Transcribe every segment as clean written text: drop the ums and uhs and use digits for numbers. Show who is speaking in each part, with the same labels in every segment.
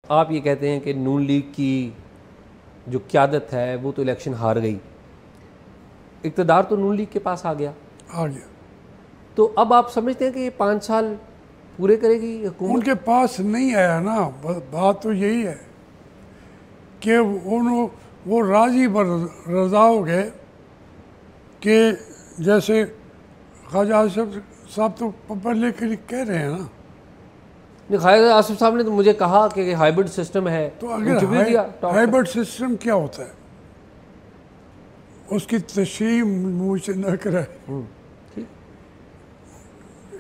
Speaker 1: आप ये कहते हैं कि नून लीग की जो क़यादत है वो तो इलेक्शन हार गई, इक़्तिदार तो नून लीग के पास आ गया। तो अब आप समझते हैं कि ये 5 साल पूरे करेगी हुकूमत?
Speaker 2: उनके पास नहीं आया ना, बात तो यही है कि वो राजी रजा हो गए कि जैसे ख्वाजा आसिफ साहब तो पहले कह रहे हैं ना।
Speaker 1: ख्वाजा आसिफ साहब ने तो मुझे कहा कि हाइब्रिड सिस्टम है।
Speaker 2: तो अगर हाइब्रिड सिस्टम क्या होता है उसकी तशरीह मुझ से न कराए।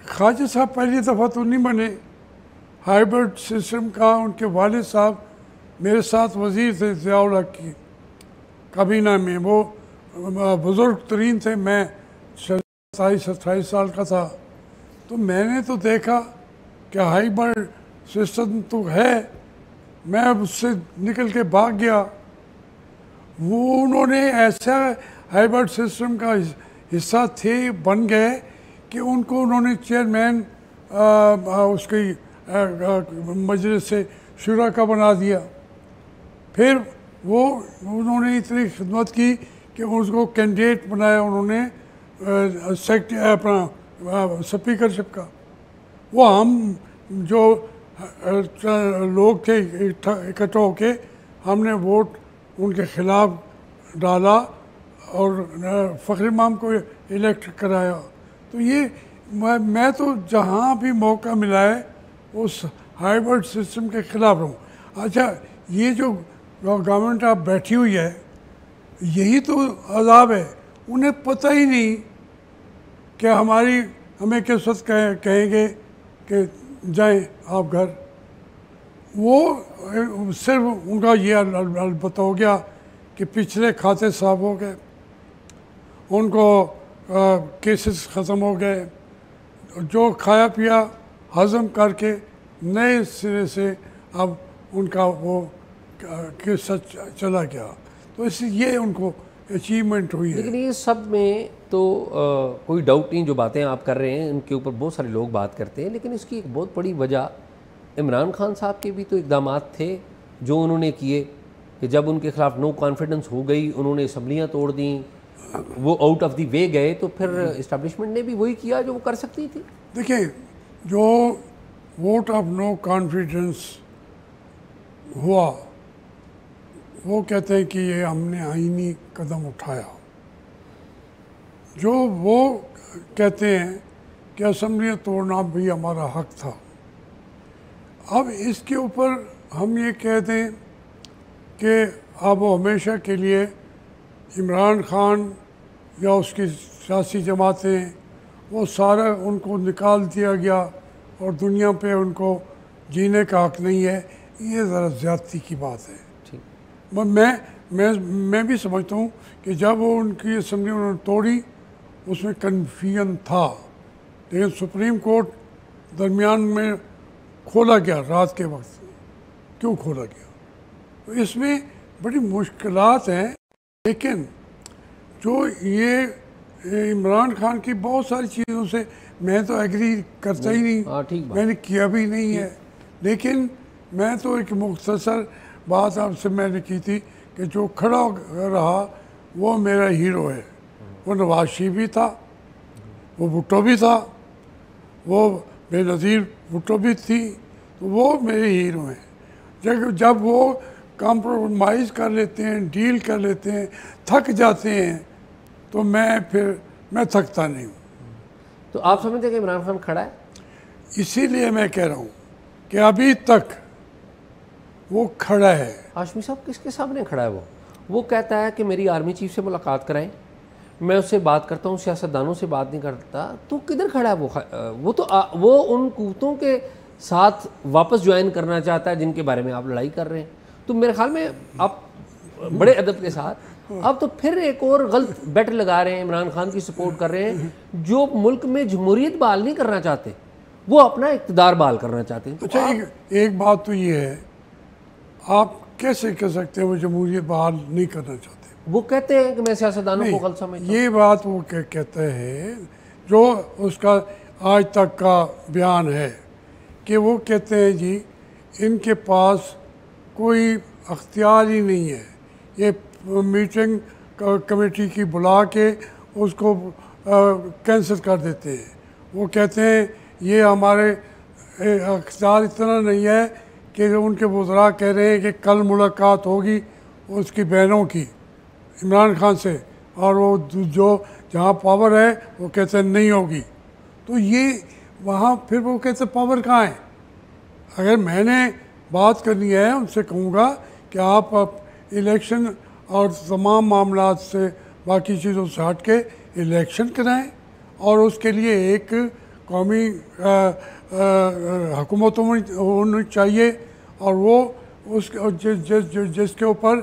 Speaker 2: ख्वाजा साहब पहली दफ़ा तो नहीं बने हाइब्रिड सिस्टम का। उनके वालिद साहब मेरे साथ वज़ीर थे ज़ियाउल हक़ की काबीना में, वो बुज़ुर्ग तरीन थे, मैं 27-28 साल का था। तो मैंने तो देखा कि हाइब्रिड सिस्टम तो है, मैं उससे निकल के भाग गया। वो उन्होंने ऐसा हाइब्रिड सिस्टम का हिस्सा थे, बन गए कि उनको उन्होंने चेयरमैन उसकी मजलिस से शुरा का बना दिया। फिर वो उन्होंने इतनी खिदमत की कि उसको कैंडिडेट बनाया उन्होंने अपना स्पीकरशिप का। वो हम जो लोग थे इकट्ठा होके हमने वोट उनके खिलाफ डाला और फ़खर इमाम को इलेक्ट कराया। तो ये मैं तो जहाँ भी मौका मिला है उस हाइब्रिड सिस्टम के खिलाफ रहूँ। अच्छा, ये जो गवर्नमेंट आप बैठी हुई है यही तो अज़ाब है। उन्हें पता ही नहीं कि हमें किस वक्त कहेंगे कि जाएं आप घर। वो सिर्फ उनका ये अलबत्ता हो गया कि पिछले खाते साफ हो गए, उनको केसेस ख़त्म हो गए, जो खाया पिया हज़म करके नए सिरे से अब उनका वो किस्सा चला गया। तो इसलिए ये उनको अचीवमेंट हुई है।
Speaker 1: लेकिन ये सब में तो कोई डाउट नहीं, जो बातें आप कर रहे हैं उनके ऊपर बहुत सारे लोग बात करते हैं, लेकिन इसकी एक बहुत बड़ी वजह इमरान खान साहब के भी तो इक़दामात थे जो उन्होंने किए कि जब उनके खिलाफ नो कॉन्फिडेंस हो गई, उन्होंने असम्बलियाँ तोड़ दी, वो आउट ऑफ द वे गए, तो फिर इस्टेब्लिशमेंट ने भी वही किया जो वो कर सकती थी।
Speaker 2: देखिए, जो वोट ऑफ नो कॉन्फिडेंस हुआ वो कहते हैं कि ये हमने आईनी कदम उठाया। जो वो कहते हैं कि असम्बलियाँ तोड़ना भी हमारा हक था। अब इसके ऊपर हम ये कह दें कि अब हमेशा के लिए इमरान खान या उसकी सियासी जमातें वो सारा उनको निकाल दिया गया और दुनिया पे उनको जीने का हक नहीं है, ये ज़रा ज़्यादती की बात है। मैं भी समझता हूँ कि जब वो उनकी असम्बली उन्होंने तोड़ी उसमें कन्फ्यूजन था, लेकिन सुप्रीम कोर्ट दरमियान में खोला गया रात के वक्त। क्यों खोला गया? तो इसमें बड़ी मुश्किलात हैं, लेकिन जो ये इमरान खान की बहुत सारी चीज़ों से मैं तो एग्री करता ही नहीं, मैंने किया भी नहीं है। लेकिन मैं तो एक मुख्तसर बात आपसे मैंने की थी कि जो खड़ा रहा वो मेरा हीरो है। वो नवाज शरीफ भी था, वो भुट्टो भी था, वो बेनज़ीर भुट्टो भी थी, तो वो मेरे हीरो हैं। जब वो कॉम्प्रोमाइज़ कर लेते हैं, डील कर लेते हैं, थक जाते हैं, तो मैं थकता नहीं हूँ।
Speaker 1: तो आप समझते हैं कि इमरान खान खड़ा है?
Speaker 2: इसीलिए मैं कह रहा हूँ कि अभी तक वो खड़ा है।
Speaker 1: हाशमी साहब किसके सामने खड़ा है? वो कहता है कि मेरी आर्मी चीफ से मुलाकात कराएं, मैं उससे बात करता हूँ, सियासतदानों से बात नहीं करता। तो किधर खड़ा है वो उन कुत्तों के साथ वापस ज्वाइन करना चाहता है जिनके बारे में आप लड़ाई कर रहे हैं। तो मेरे ख्याल में आप बड़े अदब के साथ अब तो फिर एक और गलत बेट लगा रहे हैं, इमरान खान की सपोर्ट कर रहे हैं जो मुल्क में जमहूरियत बहाल नहीं करना चाहते, वो अपना इक़्तिदार बहाल करना चाहते हैं। तो
Speaker 2: अच्छा, एक बात तो ये है, आप कैसे कह सकते हैं वो जमहूरियत बहाल नहीं करना चाहते?
Speaker 1: वो कहते हैं कि मैं सियासतदानों को गलत समझता हूं।
Speaker 2: ये बात वो कहते हैं, जो उसका आज तक का बयान है कि वो कहते हैं जी इनके पास कोई अख्तियार ही नहीं है। ये मीटिंग कमेटी की बुला के उसको कैंसिल कर देते हैं। वो कहते हैं ये हमारे अख्तियार इतना नहीं है कि उनके वज़रा कह रहे हैं कि कल मुलाकात होगी उसकी बहनों की इमरान खान से, और वो जो जहाँ पावर है वो कहते हैं नहीं होगी। तो ये वहाँ फिर वो कहते हैं पावर कहाँ है। अगर मैंने बात करनी है उनसे कहूँगा कि आप इलेक्शन और तमाम मामला से बाकी चीज़ों से हट के इलेक्शन कराएं और उसके लिए एक कौमी हुकूमत होनी चाहिए और वो उस जिसके ऊपर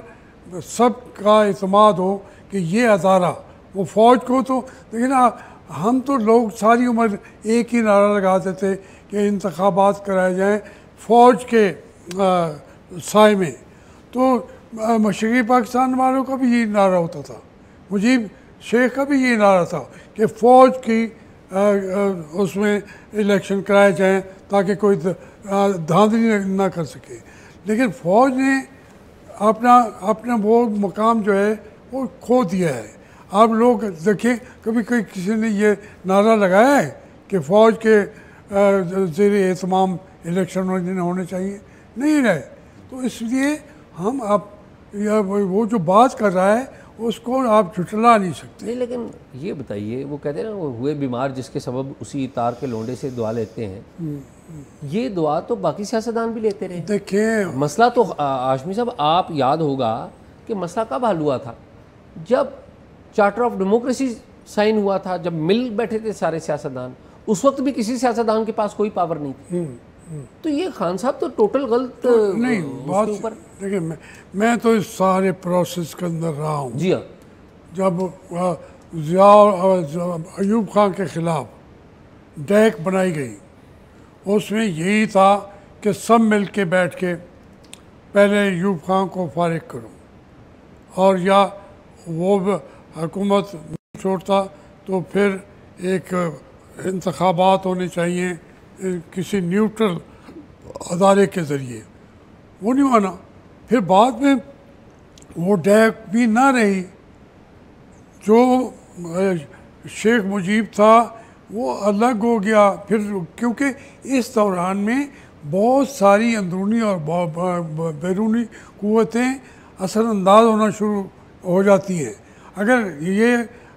Speaker 2: सबका इत्मीनान हो कि ये अदारा वो फ़ौज को तो देखिए ना, हम तो लोग सारी उम्र एक ही नारा लगाते थे कि इंतखाबात कराए जाएं फ़ौज के साए में। तो मशरक़ी पाकिस्तान वालों का भी यही नारा होता था, मुजीब शेख का भी यही नारा था कि फ़ौज की उसमें इलेक्शन कराए जाएं ताकि कोई धांधली ना कर सके। लेकिन फ़ौज ने अपना वो मकाम जो है वो खो दिया है। आप लोग देखें, कभी कभी किसी ने ये नारा लगाया है कि फ़ौज के ज़ेरे एहतमाम इलेक्शन होने चाहिए? नहीं रहे। तो इसलिए हम अब वो जो बात कर रहा है उसको आप झुठला नहीं सकते।
Speaker 1: नहीं, लेकिन ये बताइए, वो कहते हैं ना वो हुए बीमार जिसके सबब उसी तार के लोंडे से दुआ लेते हैं, ये दुआ तो बाकी सियासतदान भी लेते रहे।
Speaker 2: देखिए
Speaker 1: मसला तो हाशमी साहब, आप याद होगा कि मसला कब हल हुआ था, जब चार्टर ऑफ डेमोक्रेसी साइन हुआ था, जब मिल बैठे थे सारे सियासतदान, उस वक्त भी किसी सियासतदान के पास कोई पावर नहीं थी। तो ये खान साहब तो टोटल गलत
Speaker 2: तो नहीं बात। देखिए मैं तो इस सारे प्रोसेस के अंदर रहा हूँ।
Speaker 1: जी हाँ,
Speaker 2: जब ज़िया अयूब खान के ख़िलाफ़ डैक बनाई गई, उसमें यही था कि सब मिल के बैठ के पहले अयूब खान को फारिग करो, और या वो हुकूमत छोड़ता तो फिर एक इंतखाबात होने चाहिए किसी न्यूट्रल अदारे के ज़रिए। वो नहीं माना। फिर बाद में वो डैक भी ना रही। जो शेख मुजीब था वो अलग हो गया फिर, क्योंकि इस दौरान में बहुत सारी अंदरूनी और बैरूनी क़ुव्वतें असरअंदाज होना शुरू हो जाती हैं। अगर ये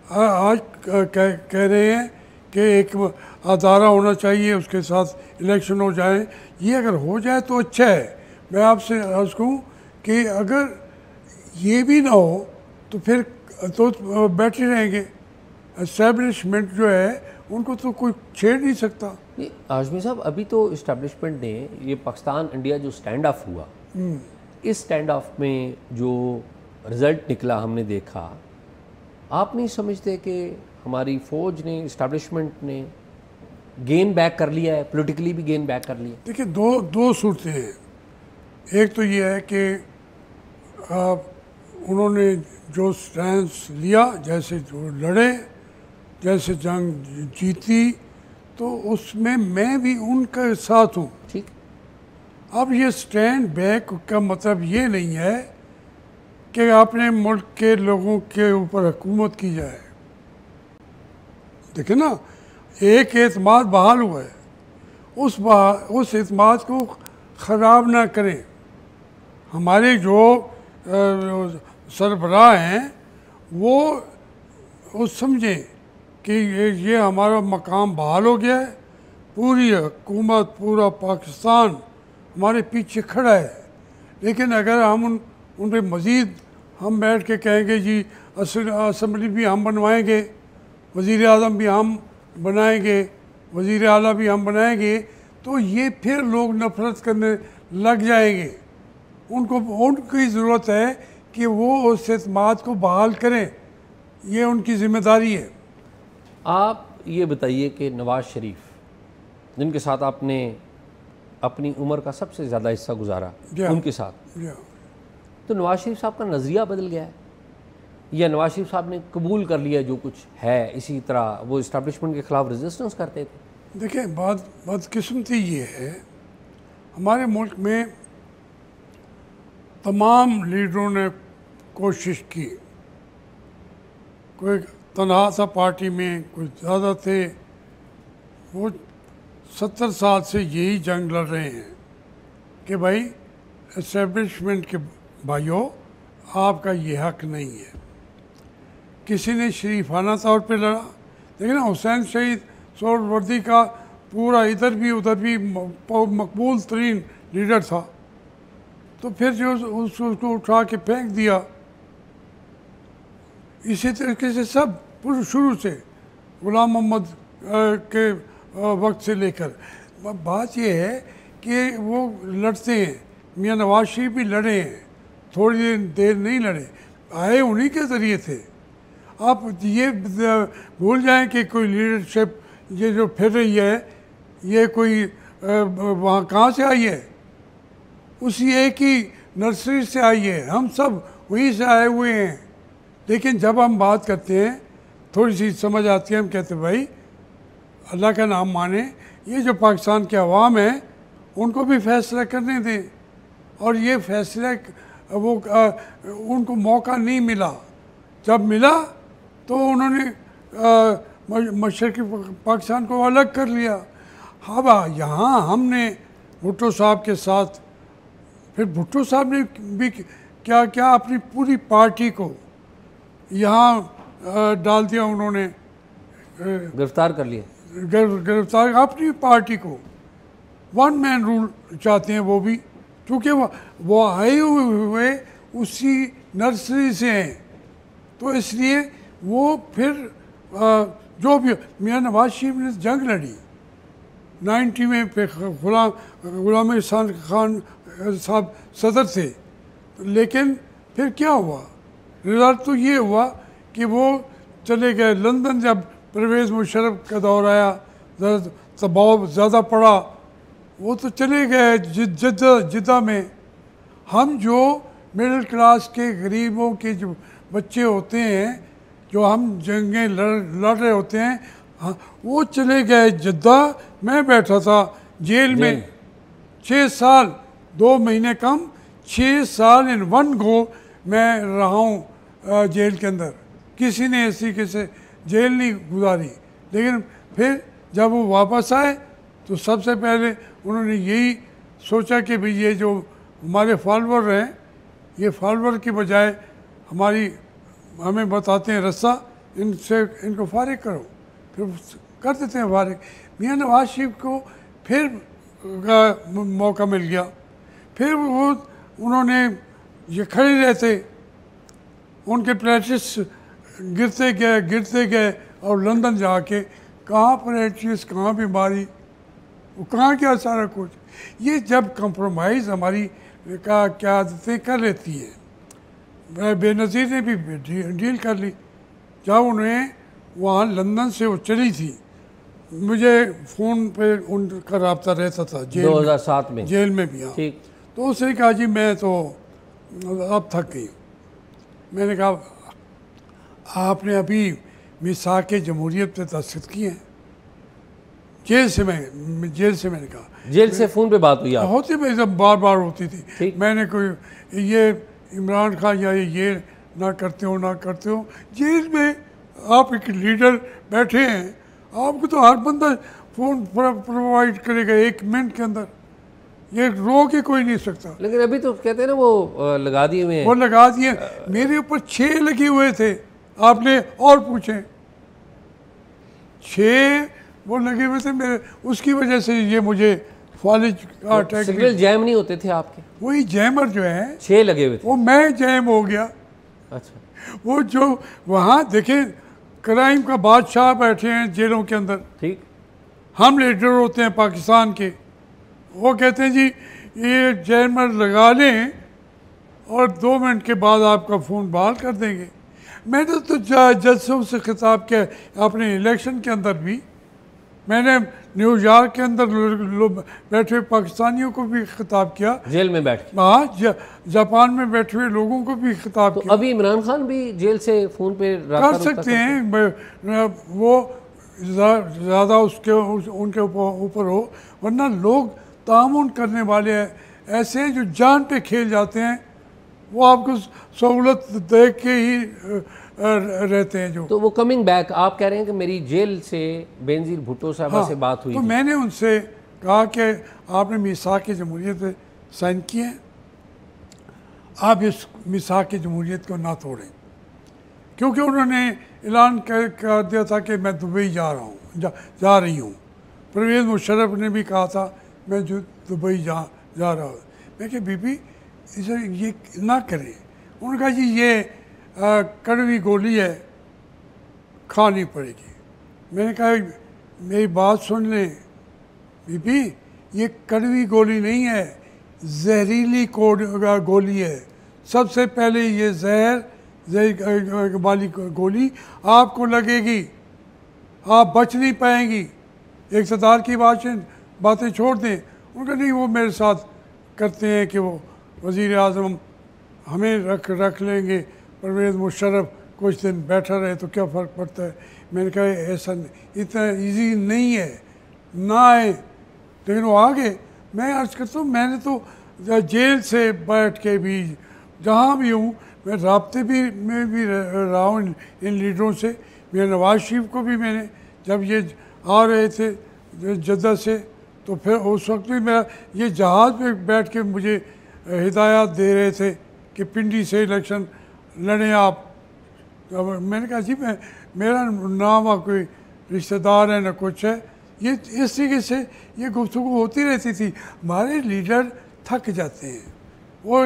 Speaker 2: आज कह रहे हैं कि एक अदारा होना चाहिए, उसके साथ इलेक्शन हो जाए, ये अगर हो जाए तो अच्छा है। मैं आपसे अर्ज़ कहूँ कि अगर ये भी ना हो तो फिर तो बैठे रहेंगे। एस्टेब्लिशमेंट जो है उनको तो कोई छेड़ नहीं सकता।
Speaker 1: नहीं हाशमी साहब, अभी तो इस्टेब्लिशमेंट ने ये पाकिस्तान इंडिया जो स्टैंड ऑफ हुआ, इस स्टैंड ऑफ में जो रिज़ल्ट निकला हमने देखा, आप नहीं समझते कि हमारी फ़ौज ने, इस्टेब्लिशमेंट ने गेन बैक कर लिया है, पॉलिटिकली भी गेन बैक कर लिया?
Speaker 2: देखिए दो सूरतें हैं। एक तो ये है कि उन्होंने जो स्टैंड लिया, जैसे जो लड़े, जैसे जंग जीती, तो उसमें मैं भी उनके साथ हूँ।
Speaker 1: ठीक।
Speaker 2: अब ये स्टैंड बैक का मतलब ये नहीं है कि अपने मुल्क के लोगों के ऊपर हुकूमत की जाए। देखिए ना, एक एतमाद बहाल हुआ है, उस एतमाद को ख़राब ना करें। हमारे जो सरबराह हैं वो समझें कि ये हमारा मकाम बहाल हो गया है, पूरी हुकूमत, पूरा पाकिस्तान हमारे पीछे खड़ा है। लेकिन अगर हम उन पर मज़ीद हम बैठ के कहेंगे जी असम्बली भी हम बनवाएंगे, वज़ीर आज़म भी हम बनाएंगे, वज़ीर आला भी हम बनाएंगे, तो ये फिर लोग नफ़रत करने लग जाएंगे। उनकी ज़रूरत है कि वो उस एतमाद को बहाल करें, ये उनकी ज़िम्मेदारी है।
Speaker 1: आप ये बताइए कि नवाज़ शरीफ, जिनके साथ आपने अपनी उम्र का सबसे ज़्यादा हिस्सा गुजारा, उनके साथ, तो नवाज़ शरीफ साहब का नज़रिया बदल गया है या नवाज़ शरीफ साहब ने कबूल कर लिया जो कुछ है? इसी तरह वो इस्टेब्लिशमेंट के ख़िलाफ़ रेजिस्टेंस करते थे।
Speaker 2: देखिए बदकिस्मती ये है, हमारे मुल्क में तमाम लीडरों ने कोशिश की, कोई तनहा था पार्टी में, कोई ज़्यादा थे। वो 70 साल से यही जंग लड़ रहे हैं कि भाई एस्टेब्लिशमेंट के भाइयों, आपका ये हक नहीं है। किसी ने शरीफाना तौर पे लड़ा, लेकिन हुसैन शहीद सोहरावर्दी का पूरा इधर भी उधर भी मकबूल तरीन लीडर था, तो फिर जो उसको उठा के फेंक दिया। इसी तरीके से सब शुरू से गुलाम मोहम्मद के वक्त से लेकर बात यह है कि वो लड़ते हैं। मियाँ नवाज शरीफ भी लड़े हैं, थोड़ी देर नहीं लड़े, आए उन्हीं के ज़रिए थे। आप ये भूल जाएं कि कोई लीडरशिप ये जो फिर रही है, ये कोई वहाँ कहाँ से आई है? उसी एक ही नर्सरी से आई है। हम सब वहीं से आए हुए हैं। लेकिन जब हम बात करते हैं, थोड़ी सी समझ आती है, हम कहते हैं भाई अल्लाह का नाम माने, ये जो पाकिस्तान के अवाम है उनको भी फैसला करने दें। और ये फैसला वो उनको मौका नहीं मिला। जब मिला तो उन्होंने मशरक़ी पाकिस्तान को अलग कर लिया। हाँ, यहाँ हमने भुट्टो साहब के साथ, फिर भुट्टो साहब ने भी क्या क्या अपनी पूरी पार्टी को यहाँ डाल दिया। उन्होंने
Speaker 1: गिरफ्तार कर लिया,
Speaker 2: गिरफ्तार अपनी पार्टी को। वन मैन रूल चाहते हैं वो भी, क्योंकि वो आए हुए उसी नर्सरी से हैं। तो इसलिए वो फिर जो भी मियाँ नवाज शरीफ ने जंग लड़ी 90 में, फिर गुलाम हसन खान साहब सदर थे। लेकिन फिर क्या हुआ? रिजल्ट तो ये हुआ कि वो चले गए लंदन। जब परवेज़ मुशर्रफ का दौर आया, दबाव ज़्यादा पड़ा, वो तो चले गए जिद्दा में। हम जो मिडिल क्लास के गरीबों के जो बच्चे होते हैं, जो हम जंगें लड़ रहे होते हैं, हाँ, वो चले गए जिद्दा। मैं बैठा था जेल में 6 साल, 2 महीने कम, 6 साल इन वन गो मैं रहा हूँ जेल के अंदर। किसी ने ऐसी किसी जेल नहीं गुजारी। लेकिन फिर जब वो वापस आए तो सबसे पहले उन्होंने यही सोचा कि भाई ये जो हमारे फॉलोअर हैं, ये फॉलोअर की बजाय हमें बताते हैं रास्ता, इनसे इनको फारिग करो। फिर कर देते हैं फारिग। मियाँ नवाज शरीफ को फिर मौका मिल गया। फिर उन्होंने ये खड़े रहते, उनके प्रैक्टिस गिरते गए और लंदन जाके कहाँ प्रैक्टिस, कहाँ बीमारी, वो कहाँ क्या सारा कुछ। ये जब कंप्रोमाइज़ हमारी क्या आदतें कर लेती है। बेनज़ीर ने भी डील कर ली। जब उन्हें वहाँ लंदन से वो चली थी, मुझे फ़ोन पे उनका रब्ता रहता था
Speaker 1: 2007 में,
Speaker 2: जेल में भी। हाँ, तो उसने कहा जी मैं तो अब थक गई। मैंने कहा आपने अभी मिसाक जमहूरियत पे दस्तखत किए हैं। जेल से मैंने कहा,
Speaker 1: जेल से फ़ोन पे बात हुई आप?
Speaker 2: होती भाई, जब बार बार होती थी। मैंने कोई ये इमरान खान या ये ना करते हो। जेल में आप एक लीडर बैठे हैं, आपको तो हर बंदा फ़ोन प्रोवाइड करेगा 1 मिनट के अंदर, ये रोक के कोई नहीं सकता।
Speaker 1: लेकिन अभी तो कहते हैं ना वो लगा दिए हुए हैं।
Speaker 2: वो लगा दिए, मेरे ऊपर 6 लगे हुए थे। आपने और पूछे 6 वो लगे हुए थे मेरे, उसकी वजह से ये मुझे फॉलेज का अटैक।
Speaker 1: सिग्नल जैम नहीं होते थे आपके?
Speaker 2: वही जैमर जो है
Speaker 1: 6 लगे हुए थे,
Speaker 2: वो मैं जैम हो गया।
Speaker 1: अच्छा,
Speaker 2: वो जो वहाँ देखे क्राइम का बादशाह बैठे हैं जेलों के अंदर,
Speaker 1: ठीक।
Speaker 2: हम लीडर होते हैं पाकिस्तान के, वो कहते हैं जी ये जैमर लगा लें और 2 मिनट के बाद आपका फ़ोन बहाल कर देंगे। मैंने तो जजों से खिताब किया अपने इलेक्शन के अंदर भी। मैंने न्यूयॉर्क के अंदर बैठे हुए पाकिस्तानियों को भी खिताब किया,
Speaker 1: जेल में बैठ।
Speaker 2: हाँ, जापान में बैठे हुए लोगों को भी खिताब
Speaker 1: तो
Speaker 2: किया।
Speaker 1: अभी इमरान खान भी जेल से फ़ोन पे
Speaker 2: कर सकते हैं, वो ज़्यादा उनके ऊपर हो, वरना लोग तामुन करने वाले ऐसे हैं जो जान पे खेल जाते हैं वो आपको सहूलत देख के ही रहते हैं जो।
Speaker 1: तो वो कमिंग बैक, आप कह रहे हैं कि मेरी जेल से बेनज़ीर भुट्टो साहबा से बात हुई
Speaker 2: तो
Speaker 1: थी।
Speaker 2: मैंने उनसे कहा कि आपने मीसाक जमहूरियत पे साइन किए हैं, आप इस मीसाक जमहूरियत को ना तोड़ें, क्योंकि उन्होंने ऐलान कर दिया था कि मैं दुबई जा रही हूँ। परवेज़ मुशर्रफ ने भी कहा था मैं जो दुबई जा रहा हूँ। मैं कहा बीबी इसे ये ना करें। उन्होंने कहा जी ये कड़वी गोली है, खानी पड़ेगी। मैंने कहा मेरी बात सुन लें बीबी, ये कड़वी गोली नहीं है, जहरीली गोली है। सबसे पहले ये जहर वाली गोली आपको लगेगी, आप बच नहीं पाएंगी। इक़्तिदार की बातें छोड़ दें। उनका नहीं, वो मेरे साथ करते हैं कि वो वज़ीर आज़म हमें रख लेंगे, परवेज़ मुशर्रफ कुछ दिन बैठा रहे तो क्या फ़र्क पड़ता है। मैंने कहा ऐसा इतना ईजी नहीं है, ना आए। लेकिन वो आ गए। मैं अर्ज़ करता हूँ मैंने तो जेल से बैठ के भी जहाँ भी हूँ मैं राब्ते में भी रहा हूँ इन लीडरों से। मेरे नवाज़ शरीफ को भी मैंने जब ये आ रहे थे जद्दा से, तो फिर उस वक्त भी मेरा ये जहाज़ में बैठ के मुझे हिदायत दे रहे थे कि पिंडी से इलेक्शन लड़ें आप। मैंने कहा जी मेरा नाम कोई रिश्तेदार है न कुछ है। ये इस तरीके से ये गुफ्तगू होती रहती थी। हमारे लीडर थक जाते हैं, वो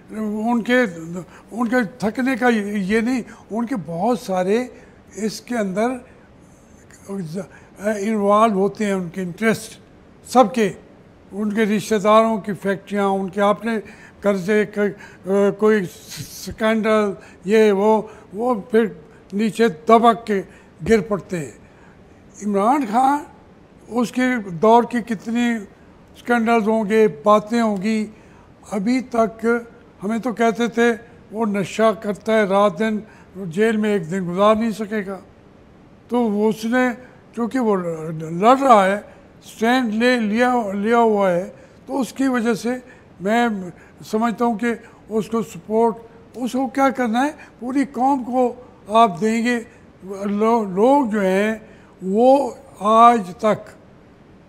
Speaker 2: उनके थकने का ये नहीं, उनके बहुत सारे इसके अंदर इन्वॉल्व होते हैं, उनके इंटरेस्ट सबके, उनके रिश्तेदारों की फैक्ट्रियाँ, उनके अपने कर्जे, कोई स्कैंडल ये वो फिर नीचे दबक के गिर पड़ते हैं। इमरान खान उसके दौर की कितनी स्कैंडल्स होंगे, बातें होंगी, अभी तक हमें तो कहते थे वो नशा करता है, रात दिन जेल में एक दिन गुजार नहीं सकेगा। तो उसने क्योंकि वो लड़ रहा है, स्टैंड लिया हुआ है, तो उसकी वजह से मैं समझता हूँ कि उसको सपोर्ट, उसको क्या करना है, पूरी कौम को आप देंगे। लोग जो हैं वो आज तक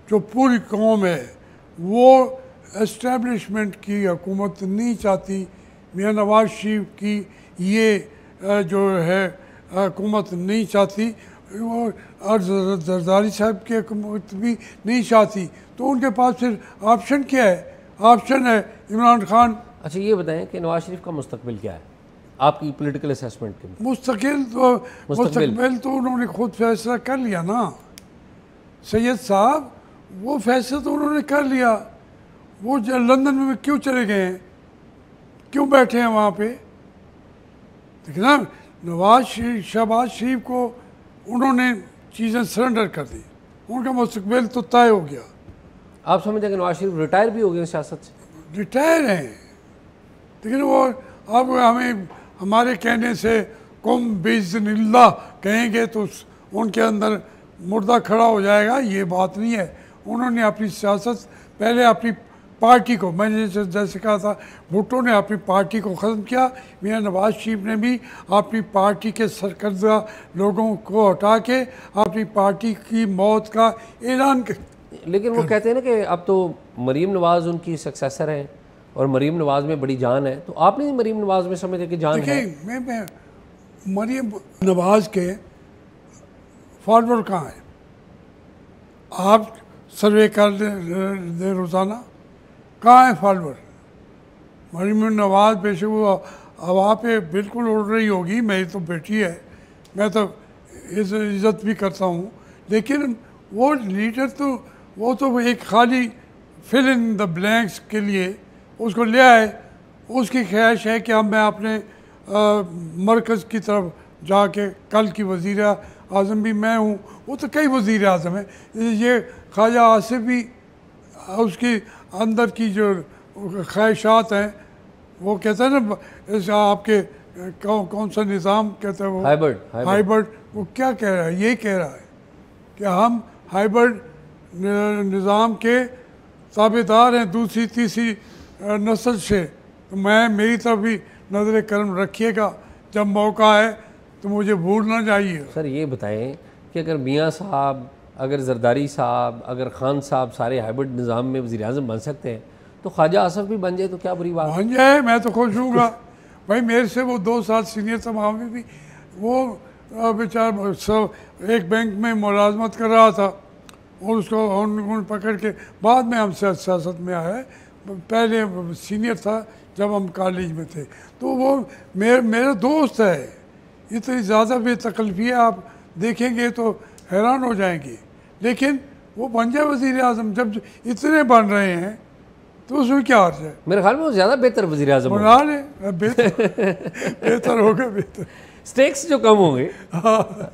Speaker 2: जो पूरी कौम है वो एस्टेब्लिशमेंट की हुकूमत नहीं चाहती। मियाँ नवाज शरीफ की ये जो है हुकूमत नहीं चाहती, और जरदारी साहब की हुकूमत भी नहीं चाहती। तो उनके पास फिर ऑप्शन क्या है? ऑप्शन है इमरान खान।
Speaker 1: अच्छा ये बताएं कि नवाज शरीफ का मुस्तकबिल क्या है आपकी पॉलिटिकल असेसमेंट के?
Speaker 2: मुस्तकबिल तो उन्होंने खुद फैसला कर लिया ना सैयद साहब, वो फैसला तो उन्होंने कर लिया। वो लंदन में क्यों चले गए हैं, क्यों बैठे हैं वहाँ पे? देखिए ना, शहबाज शरीफ को उन्होंने चीज़ें सरेंडर कर दी, उनका मुस्तकबिल तो तय हो गया।
Speaker 1: आप समझते हैं कि नवाज शरीफ रिटायर भी हो गए सियासत से?
Speaker 2: रिटायर हैं, लेकिन वो अब हमें हमारे कहने से कुम बिज़निल्लाह कहेंगे तो उनके अंदर मुर्दा खड़ा हो जाएगा, ये बात नहीं है। उन्होंने अपनी सियासत पहले अपनी पार्टी को, मैंने जैसे कहा था, भुट्टो ने अपनी पार्टी को ख़त्म किया, मियाँ नवाज शरीफ ने भी अपनी पार्टी के सरकर्दा लोगों को हटा के अपनी पार्टी की मौत का ऐलान कर।
Speaker 1: लेकिन वो कहते हैं ना कि अब तो मरीम नवाज़ उनकी सक्सेसर हैं और मरीम नवाज़ में बड़ी जान है, तो आप नहीं मरीम नवाज़ में समझते कि जान है?
Speaker 2: मैं मरीम नवाज़ के फॉलोअर कहाँ हैं? आप सर्वे कर दे रोज़ाना, कहाँ है फॉलोअर? मरीम नवाज़ बेशक वो हवा पे बिल्कुल उड़ रही होगी, मेरी तो बेटी है, मैं तो इज़्ज़त भी करता हूँ, लेकिन वो लीडर तो वो तो एक खाली फिल इन द ब्लैंक्स के लिए उसको ले आए। उसकी ख्वाहिश है कि अब मैं अपने मरकज़ की तरफ जाके, कल की वज़ीर आज़म भी मैं हूँ, वो तो कई वज़ीर आज़म हैं, ये ख्वाजा आसिफ भी उसकी अंदर की जो ख्वाहिशात हैं, वो कहता है ना आपके कौन सा निज़ाम कहता है वो, हाइब्रिड, वो क्या कह रहा है? ये कह रहा है कि हम हाइब्रिड निज़ाम के ताबेदार हैं दूसरी तीसरी नस्ल से, तो मैं मेरी तरफ भी नज़र करम रखिएगा, जब मौका आए तो मुझे भूलना चाहिए।
Speaker 1: सर ये बताएं कि अगर मियाँ साहब, अगर जरदारी साहब, अगर खान साहब सारे हाइब्रिड निज़ाम में वज़ीर आज़म बन सकते हैं तो ख्वाजा आसफ भी बन जाए तो क्या बुरी बात?
Speaker 2: बन जाए, मैं तो खुश हूँगा। भाई मेरे से वो 2 साल सीनियर था, वहाँ में भी वो बेचारा सब एक बैंक में मुलाजमत कर रहा था और उसको उन पकड़ के बाद में हम सियासत में आए। पहले सीनियर था जब हम कॉलेज में थे, तो वो मेरा दोस्त है। इतनी ज़्यादा बेतकल्फ़ी है, आप देखेंगे तो हैरान हो जाएंगे। लेकिन वो बन जाए वज़ीर आज़म, जब इतने बन रहे हैं तो उसमें क्या अर्ज है?
Speaker 1: मेरे ख्याल में वो ज़्यादा बेहतर वज़ीर आज़म
Speaker 2: बना ले, बेहतर होगा, बेहतर
Speaker 1: स्टेक्स जो कम होंगे।
Speaker 2: हाँ